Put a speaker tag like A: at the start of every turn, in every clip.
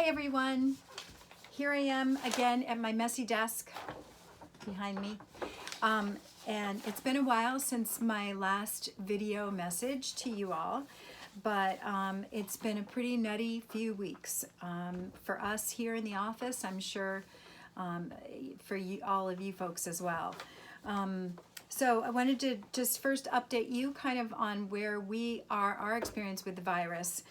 A: Hi everyone, here I am again at my messy desk behind me. And it's been a while since my last video message to you all, but it's been a pretty nutty few weeks for us here in the office. I'm sure for you, all of you folks as well. So I wanted to just first update you kind of on where we are, our experience with the virus.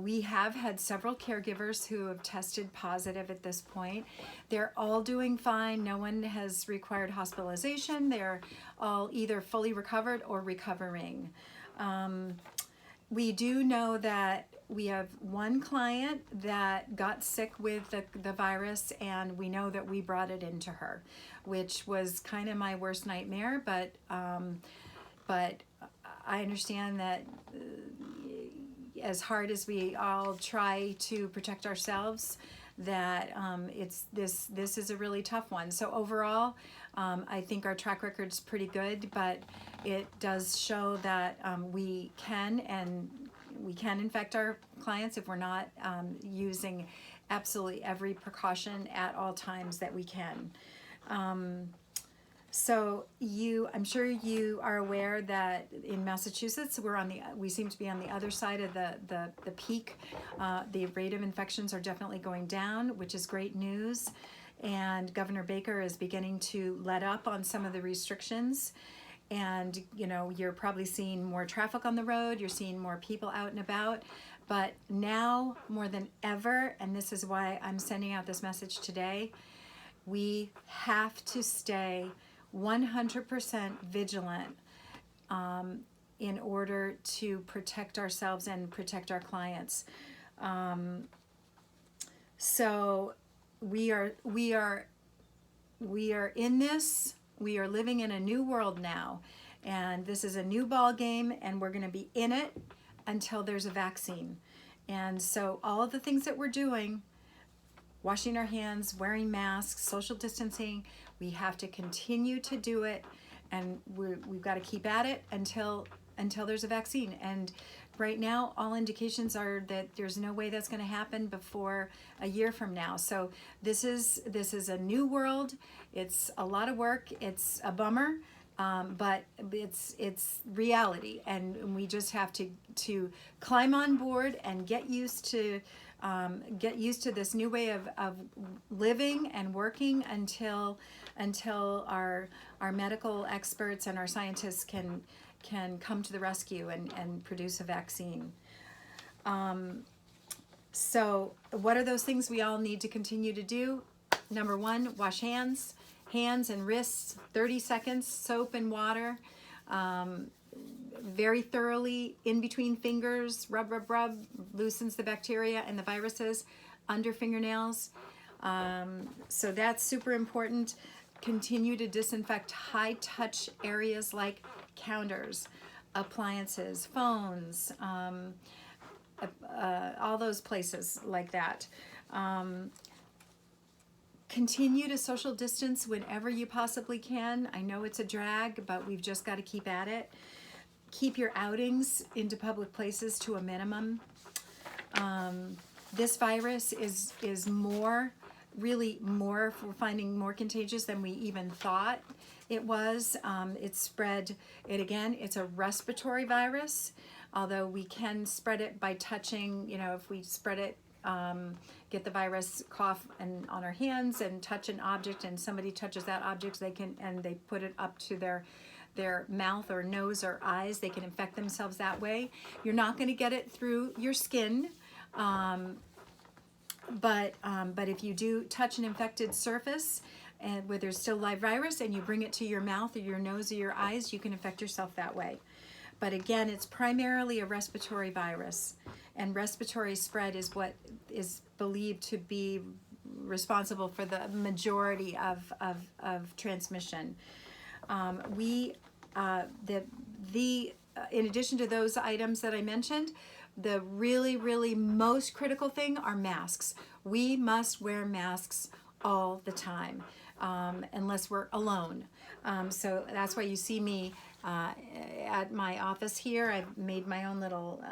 A: We have had several caregivers who have tested positive at this point. They're all doing fine. No one has required hospitalization. They're all either fully recovered or recovering. We do know that we have one client that got sick with the virus, and we know that we brought it into her, which was kind of my worst nightmare, but I understand that as hard as we all try to protect ourselves, that this is a really tough one. So overall, I think our track record's pretty good, but it does show that we can infect our clients if we're not using absolutely every precaution at all times that we can. So I'm sure you are aware that in Massachusetts, we seem to be on the other side of the peak. The rate of infections are definitely going down, which is great news. And Governor Baker is beginning to let up on some of the restrictions. And you're probably seeing more traffic on the road. You're seeing more people out and about. But now more than ever, and this is why I'm sending out this message today, we have to stay 100% vigilant in order to protect ourselves and protect our clients. So we are in this. We are living in a new world now, and this is a new ball game, and we're going to be in it until there's a vaccine. And so all of the things that we're doing, washing our hands, wearing masks, social distancing, we have to continue to do it, and we've got to keep at it until there's a vaccine. And right now, all indications are that there's no way that's going to happen before a year from now. So this is a new world. It's a lot of work. It's a bummer, but it's reality, and we just have to climb on board and get used to this new way of living and working until our medical experts and our scientists can come to the rescue and produce a vaccine. So what are those things we all need to continue to do? Number one, wash hands and wrists, 30 seconds, soap and water, very thoroughly in between fingers, rub, loosens the bacteria and the viruses under fingernails. So that's super important. Continue to disinfect high touch areas like counters, appliances, phones, all those places like that. Continue to social distance whenever you possibly can. I know it's a drag, but we've just got to keep at it. Keep your outings into public places to a minimum. This virus is we're finding more contagious than we even thought it was. It's spread, it's a respiratory virus, although we can spread it by touching, if we spread it, get the virus, cough and on our hands and touch an object, and somebody touches that object, they put it up to their mouth or nose or eyes, they can infect themselves that way. You're not going to get it through your skin, but if you do touch an infected surface and where there's still live virus and you bring it to your mouth or your nose or your eyes, you can infect yourself that way. But again, it's primarily a respiratory virus, and respiratory spread is what is believed to be responsible for the majority of transmission. In addition to those items that I mentioned, the really most critical thing are masks. We must wear masks all the time. unless we're alone. So that's why you see me at my office here. I've made my own little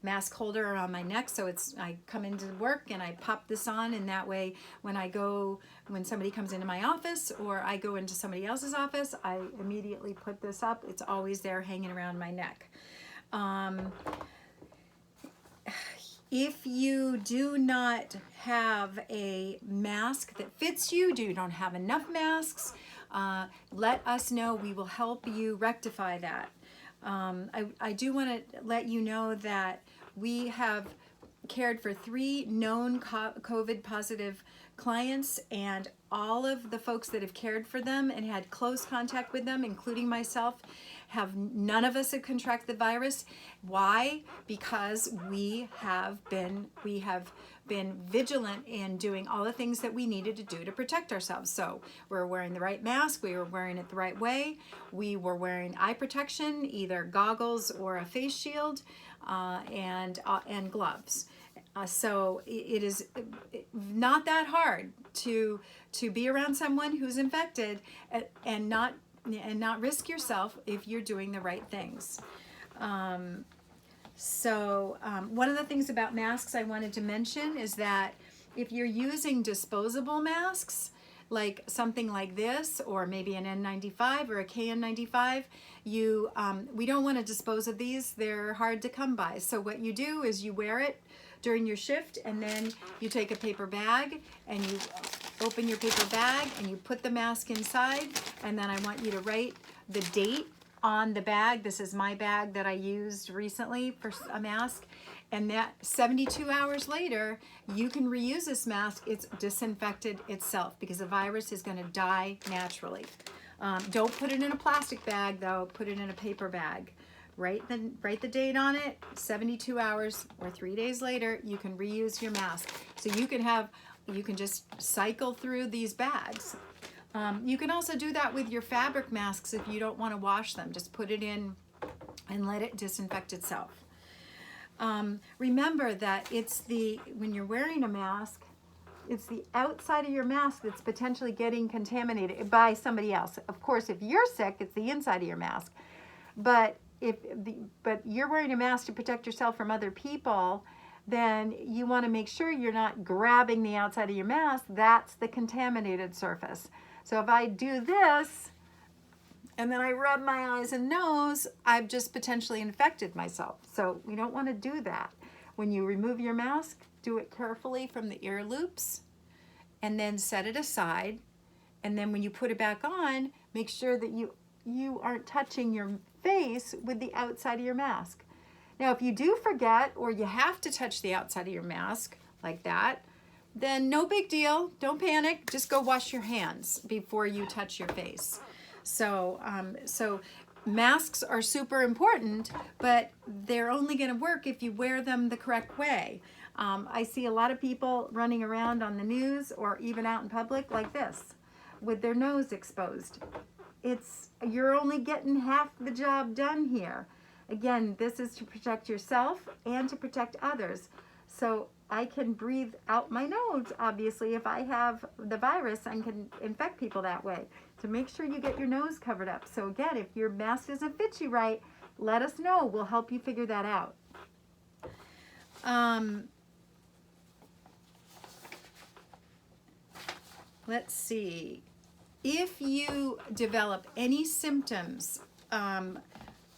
A: mask holder around my neck, so I come into work and I pop this on, and that way when somebody comes into my office or I go into somebody else's office, I immediately put this up. It's always there hanging around my neck. If you do not have a mask that fits you, you don't have enough masks, let us know. We will help you rectify that. I do want to let you know that we have cared for 3 known COVID positive clients, and all of the folks that have cared for them and had close contact with them, including myself, none of us have contracted the virus. Why? Because we have been vigilant in doing all the things that we needed to do to protect ourselves. So we're wearing the right mask, we were wearing it the right way, we were wearing eye protection, either goggles or a face shield, and gloves. So it is not that hard to be around someone who's infected and not risk yourself if you're doing the right things. One of the things about masks I wanted to mention is that if you're using disposable masks, like something like this, or maybe an N95 or a KN95, we don't want to dispose of these. They're hard to come by. So what you do is you wear it during your shift, and then you take a paper bag and you open your paper bag and you put the mask inside, and then I want you to write the date on the bag. This is my bag that I used recently for a mask, and that 72 hours later you can reuse this mask. It's disinfected itself because the virus is going to die naturally. Don't put it in a plastic bag though, put it in a paper bag. Write the date on it. 72 hours or 3 days later, you can reuse your mask. So you can just cycle through these bags. You can also do that with your fabric masks if you don't want to wash them. Just put it in and let it disinfect itself. Remember that when you're wearing a mask, it's the outside of your mask that's potentially getting contaminated by somebody else. Of course, if you're sick, it's the inside of your mask. But but you're wearing a mask to protect yourself from other people, then you want to make sure you're not grabbing the outside of your mask. That's the contaminated surface. So if I do this and then I rub my eyes and nose, I've just potentially infected myself. So we don't want to do that. When you remove your mask, do it carefully from the ear loops and then set it aside. And then when you put it back on, make sure that you aren't touching your face with the outside of your mask. Now, if you do forget or you have to touch the outside of your mask like that, then no big deal. Don't panic. Just go wash your hands before you touch your face. So masks are super important, but they're only going to work if you wear them the correct way. I see a lot of people running around on the news or even out in public like this with their nose exposed. You're only getting half the job done here. Again, this is to protect yourself and to protect others. So I can breathe out my nose, obviously, if I have the virus and can infect people that way. So make sure you get your nose covered up. So again, if your mask doesn't fit you right, let us know. We'll help you figure that out. Let's see. If you develop any symptoms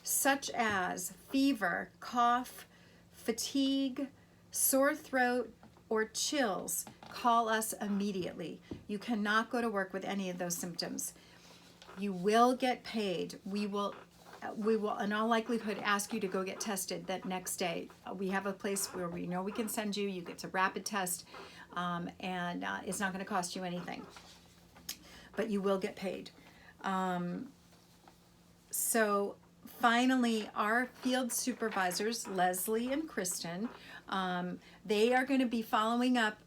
A: such as fever, cough, fatigue, sore throat, or chills, call us immediately. You cannot go to work with any of those symptoms. You will get paid. We will in all likelihood ask you to go get tested that next day. We have a place where we know we can send you. You get a rapid test, and it's not going to cost you anything. But you will get paid. So finally, our field supervisors, Leslie and Kristen, they are going to be following up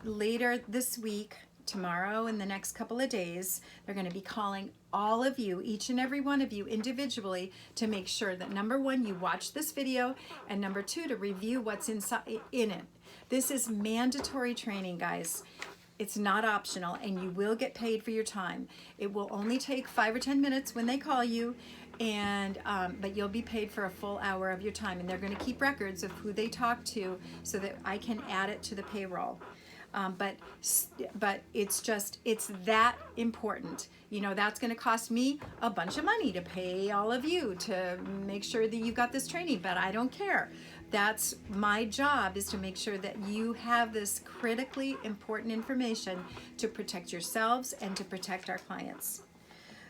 A: later this week, tomorrow, and the next couple of days. They're going to be calling all of you, each and every one of you individually, to make sure that number one, you watch this video, and number two, to review what's in it. This is mandatory training, guys. It's not optional, and you will get paid for your time. It will only take 5 or 10 minutes when they call you, and but you'll be paid for a full hour of your time, and they're going to keep records of who they talk to so that I can add it to the payroll. But it's that important. You know, that's going to cost me a bunch of money to pay all of you to make sure that you got this training, but I don't care. That's my job, is to make sure that you have this critically important information to protect yourselves and to protect our clients.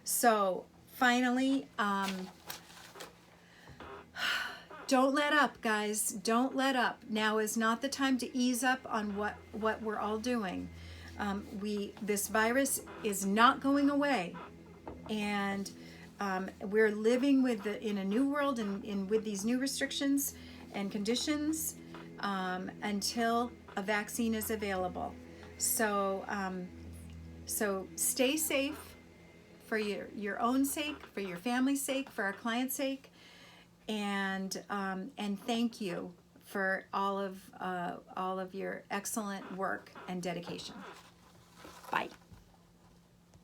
A: So finally, don't let up, guys. Don't let up. Now is not the time to ease up on what we're all doing. This virus is not going away, and we're living in a new world and with these new restrictions and conditions until a vaccine is available. So stay safe for your own sake, for your family's sake, for our clients' sake, and thank you for all of your excellent work and dedication. Bye.